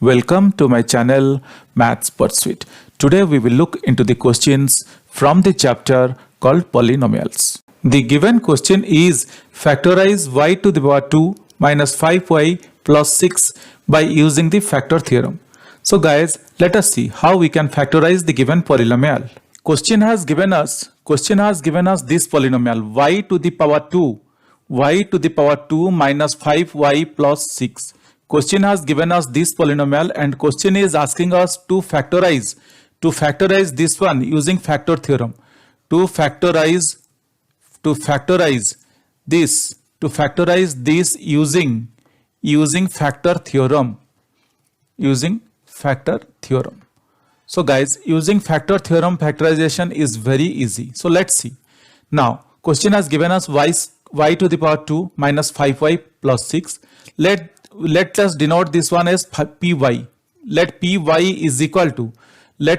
Welcome to my channel Maths Pursuit. Today we will look into the questions from the chapter called polynomials. The given question is factorize y to the power 2 minus 5y plus 6 by using the factor theorem. So guys, let us see how we can factorize the given polynomial. Question has given us this polynomial y to the power 2 minus 5y plus 6. Question has given us this polynomial and question is asking us to factorize this one using factor theorem. To factorize this using factor theorem. So guys, using factor theorem factorization is very easy. So let's see. Now question has given us y to the power 2 minus 5y plus 6. Let us denote this one as py. Let py is equal to y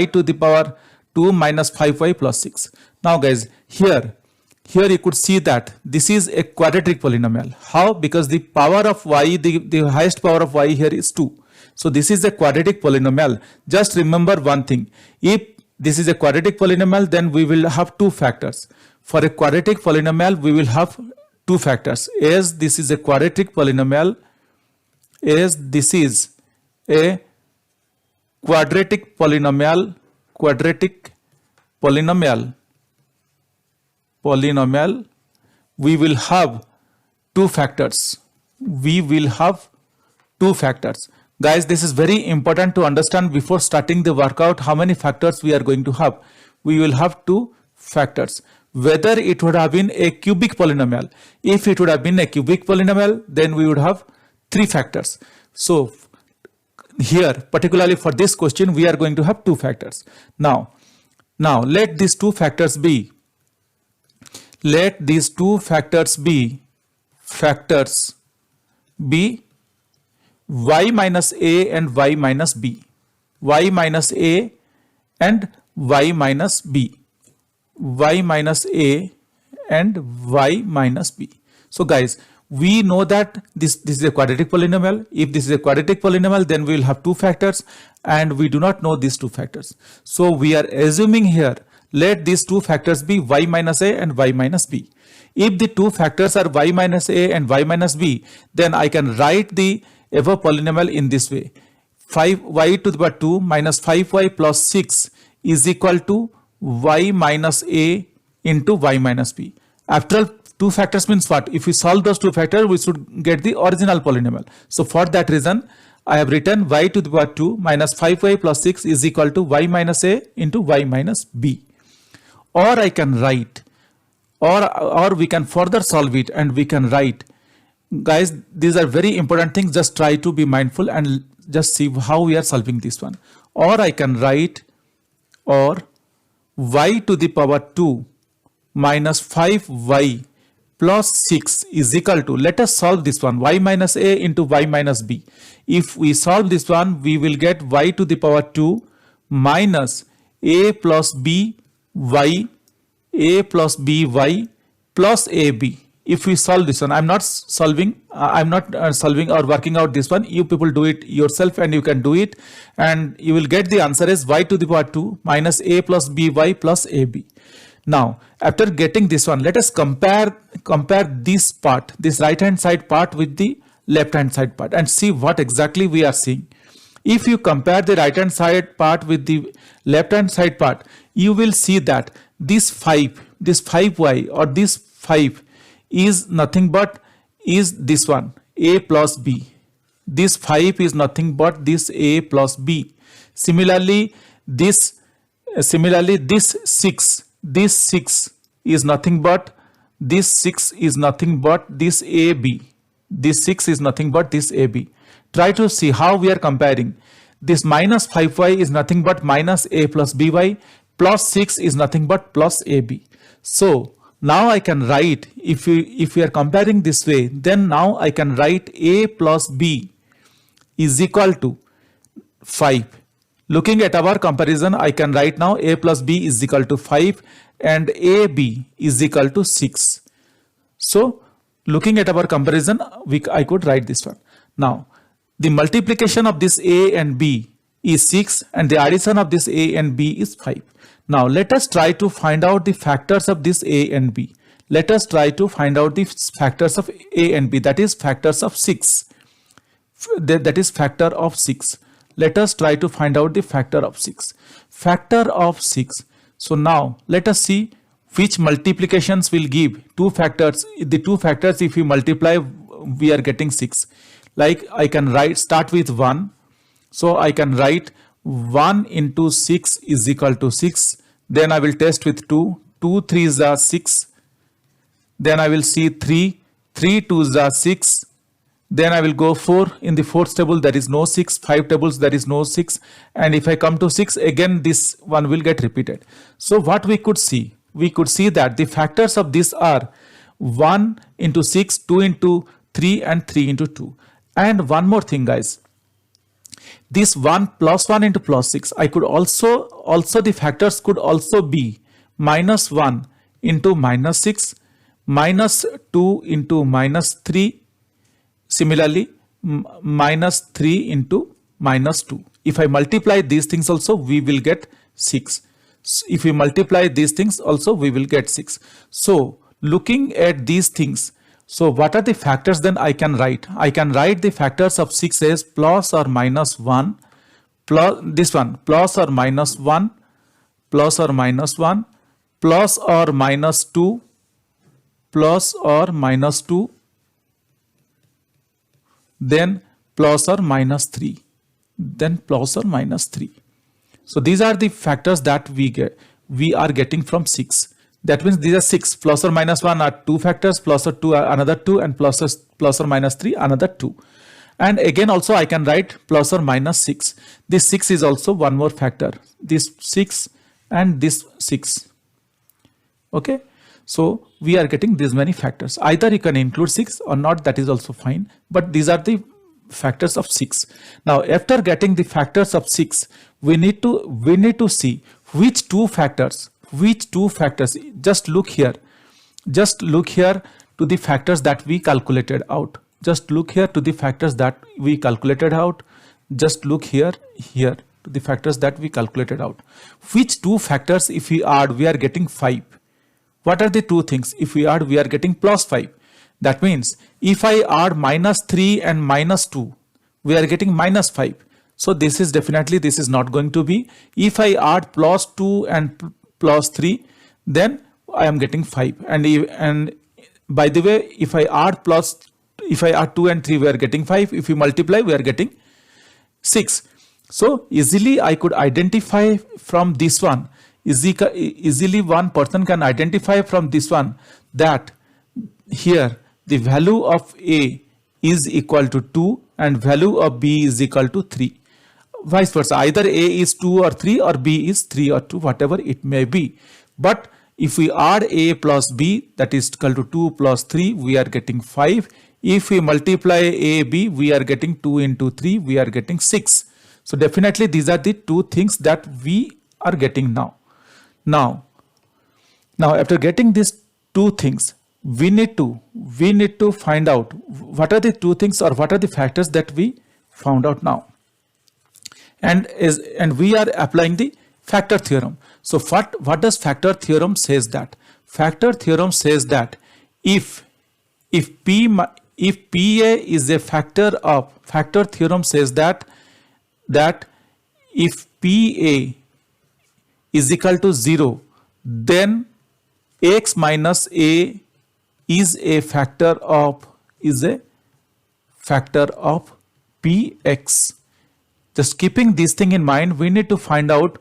to the power 2 minus 5y plus 6. Now guys, here you could see that this is a quadratic polynomial. How? Because the power of y, the highest power of y here is 2. So this is a quadratic polynomial. Just remember one thing. If this is a quadratic polynomial, then we will have two factors. For a quadratic polynomial, we will have two factors. As this is a quadratic polynomial, we will have two factors. Guys, this is very important to understand before starting the workout. How many factors we are going to have? We will have two factors. Whether it would have been a cubic polynomial. If it would have been a cubic polynomial, then we would have three factors. So here, particularly for this question, we are going to have two factors. Now let these two factors be y minus a and y minus b. Y minus a and y minus b. Y minus a and y minus b. So guys, we know that this is a quadratic polynomial. If this is a quadratic polynomial, then we will have two factors and we do not know these two factors. So we are assuming here, let these two factors be y minus a and y minus b. If the two factors are y minus a and y minus b, then I can write the above polynomial in this way. 5y to the power 2 minus 5y plus 6 is equal to y minus a into y minus b. After all, two factors means what? If we solve those two factors, we should get the original polynomial. So for that reason, I have written y to the power 2 minus 5y plus 6 is equal to y minus a into y minus b. Or I can write, or we can further solve it and we can write. Guys, these are very important things. Just try to be mindful and just see how we are solving this one. Or I can write, or y to the power 2 minus 5y plus 6 is equal to, let us solve this one, y minus a into y minus b. If we solve this one, we will get y to the power 2 minus a plus b y plus ab. If we solve this one, I'm not solving or working out this one. You people do it yourself and you can do it, and you will get the answer as y to the power 2 minus a plus by plus ab. Now after getting this one, let us compare this part, this right hand side part with the left hand side part and see what exactly we are seeing. If you compare the right hand side part with the left hand side part, you will see that this 5y or this 5 is nothing but is this one, a plus b. This 5 is nothing but this a plus b. Similarly this 6 is nothing but this ab. This 6 is nothing but this ab. Try to see how we are comparing. This minus 5y is nothing but minus a plus by, plus 6 is nothing but plus ab. So now I can write, if we are comparing this way, then now I can write a plus b is equal to 5. Looking at our comparison, I can write now a plus b is equal to 5 and ab is equal to 6. So looking at our comparison, I could write this one. Now the multiplication of this a and b is 6 and the addition of this a and b is 5. Now let us try to find out the factors of this a and b. Let us try to find out the factors of a and b, that is factors of 6. That is factor of 6. Let us try to find out the factor of 6. Factor of 6. So now let us see which multiplications will give two factors. The two factors, if we multiply, we are getting 6. Like I can start with 1. So I can write 1 into 6 is equal to 6. Then I will test with 2. 2 3s are 6. Then I will see 3. 3 2s are 6. Then I will go 4. In the fourth table there is no 6. 5 tables there is no 6. And if I come to 6, again this one will get repeated. So what we could see? We could see that the factors of this are 1 into 6, 2 into 3 and 3 into 2. And one more thing, guys. This 1 plus 1 into plus 6, I could also the factors could also be minus 1 into minus 6, minus 2 into minus 3, similarly minus 3 into minus 2. If I multiply these things also, we will get 6. If we multiply these things also, we will get 6. So looking at these things, so what are the factors then I can write? I can write the factors of 6 as plus or minus 1, plus this one, plus or minus 1, plus or minus 1, plus or minus 2, plus or minus 2, then plus or minus 3, then plus or minus 3. So these are the factors that we are getting from 6. That means these are 6. Plus or minus 1 are 2 factors, plus or 2 are another 2, and plus or minus 3 another 2. And again also I can write plus or minus 6. This 6 is also one more factor. This 6 and this 6. Okay. So we are getting these many factors. Either you can include 6 or not, that is also fine. But these are the factors of 6. Now after getting the factors of 6, we need to see which two factors. Just look here to the factors that we calculated out. Just look here to the factors that we calculated out. Just look here to the factors that we calculated out. Which two factors, if we add, we are getting 5. What are the two things? If we add, we are getting plus 5. That means if I add minus 3 and minus 2, we are getting minus 5. So this is definitely, this is not going to be. If I add plus 2 and plus 3, then I am getting 5. And by the way, if I add 2 and 3, we are getting 5. If we multiply, we are getting 6. So easily I could identify from this one. Easily one person can identify from this one that here the value of A is equal to 2 and value of B is equal to 3. Vice versa, either A is 2 or 3 or B is 3 or 2, whatever it may be. But if we add A plus B, that is equal to 2 plus 3, we are getting 5. If we multiply A, B, we are getting 2 into 3, we are getting 6. So definitely these are the two things that we are getting now. Now after getting these two things, we need to find out what are the two things or what are the factors that we found out now. And we are applying the factor theorem. So what does factor theorem says that? Factor theorem says that if PA is a factor of, factor theorem says that if PA is equal to 0, then x minus A is a factor of Px. Just keeping this thing in mind, we need to find out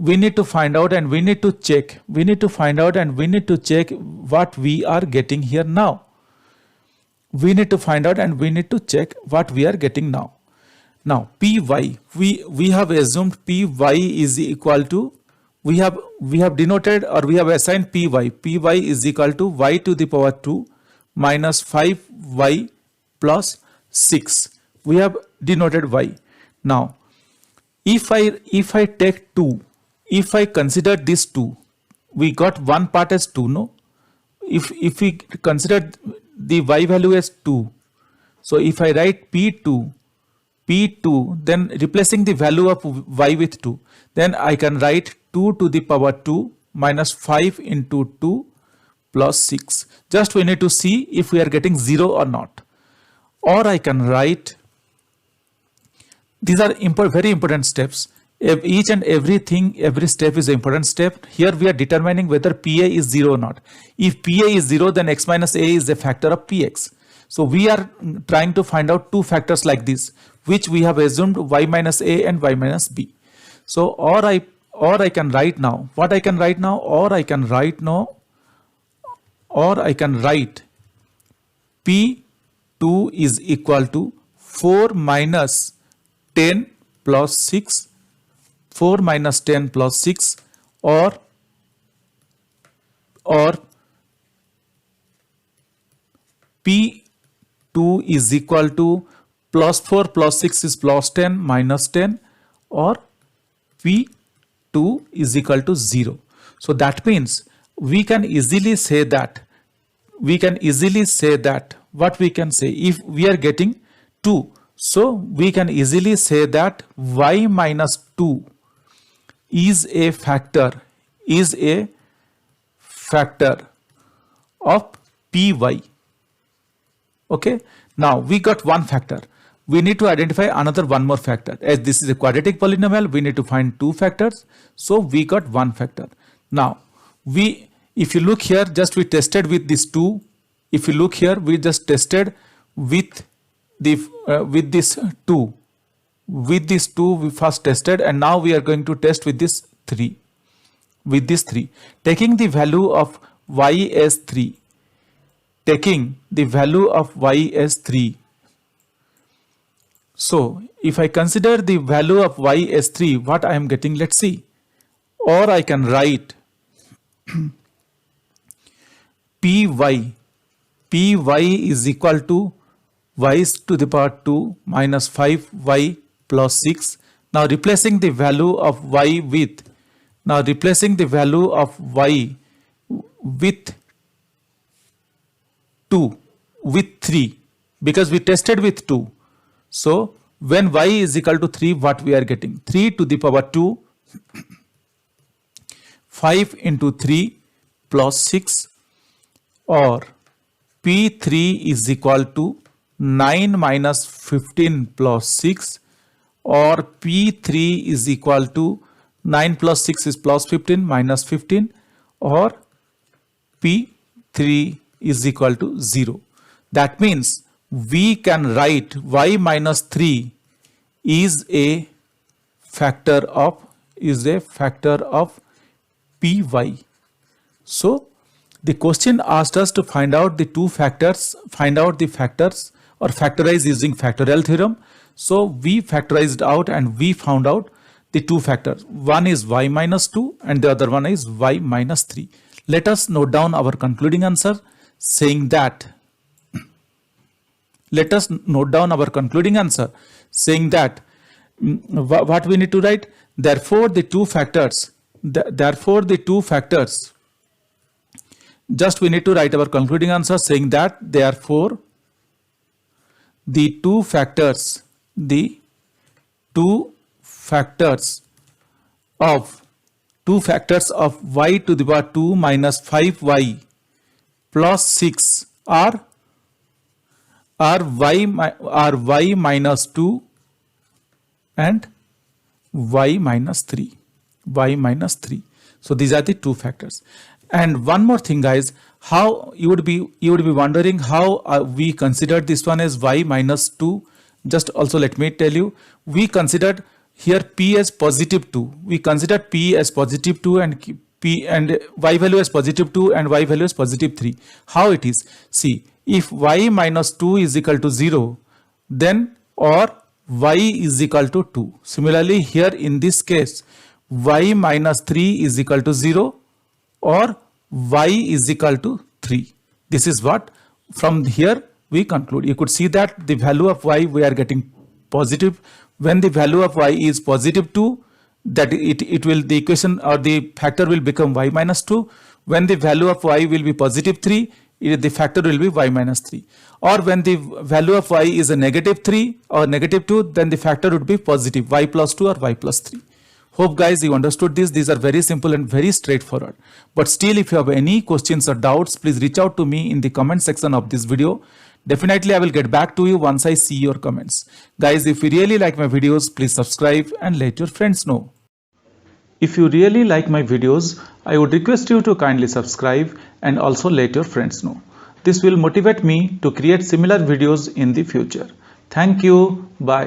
and we need to check. We need to find out and we need to check what we are getting here now. We need to find out and we need to check what we are getting now. Now Py, we have assumed Py is equal to, we have denoted or we have assigned Py. Py is equal to y to the power 2 minus 5y plus 6. We have denoted y. Now if I take 2, if I consider this 2, we got one part as 2, no? If we consider the y value as 2, so if I write P2, P2, then replacing the value of y with 2, then I can write 2 to the power 2 minus 5 into 2 plus 6. Just we need to see if we are getting 0 or not. Or I can write, these are very important steps. If each and every step is an important step. Here we are determining whether PA is 0 or not. If PA is 0, then x minus a is a factor of px. So we are trying to find out two factors like this, which we have assumed y minus a and y minus b. So or I can write now, what I can write now, or I can write P2 is equal to 4 minus 10 plus 6, 4 minus 10 plus 6, or P2 is equal to plus 4 plus 6 is plus 10 minus 10, or P2 is equal to 0. So that means we can easily say that what we can say, if we are getting 2, so we can easily say that y minus 2 is a factor of py. Okay, now we got one factor. We need to identify another one more factor. As this is a quadratic polynomial, we need to find two factors. So we got one factor. Now if you look here, just we tested with this 2. If you look here, we just tested with this 2. With this 2 we first tested, and now we are going to test with this 3. With this 3, taking the value of y as 3. So if I consider the value of y as 3, what I am getting, let's see. Or I can write py is equal to y to the power 2 minus 5y plus 6. Now replacing the value of y with 3, because we tested with 2. So when y is equal to 3, what we are getting? 3 to the power 2, 5 into 3 plus 6, or P3 is equal to 9 minus 15 plus 6, or P3 is equal to 9 plus 6 is plus 15 minus 15, or P3 is equal to 0. That means we can write y minus 3 is a factor of py. So the question asked us to find out the factors or factorize using factorial theorem. So we factorized out and we found out the two factors. One is y minus 2 and the other one is y minus 3. Let us note down our concluding answer saying that what we need to write. Therefore the two factors, just we need to write our concluding answer saying that therefore the two factors of y to the power 2 minus 5y plus 6 are y minus 2 and y minus 3. So these are the two factors. And one more thing, guys, how you would be wondering how we considered this one as y minus 2. Just also let me tell you, we considered here p as positive 2. We considered p as positive 2 and p and y value as positive 2 and y value as positive 3. How it is? See, if y minus 2 is equal to 0, then or y is equal to 2. Similarly, here in this case, y minus 3 is equal to 0 or y is equal to 3. This is what from here we conclude. You could see that the value of y we are getting positive. When the value of y is positive 2, that the equation or the factor will become y minus 2. When the value of y will be positive 3, the factor will be y minus 3. Or when the value of y is a negative 3 or negative 2, then the factor would be positive y plus 2 or y plus 3. Hope guys you understood this. These are very simple and very straightforward. But still, if you have any questions or doubts, please reach out to me in the comment section of this video. Definitely I will get back to you once I see your comments. Guys, if you really like my videos, please subscribe and let your friends know. If you really like my videos, I would request you to kindly subscribe and also let your friends know. This will motivate me to create similar videos in the future. Thank you. Bye.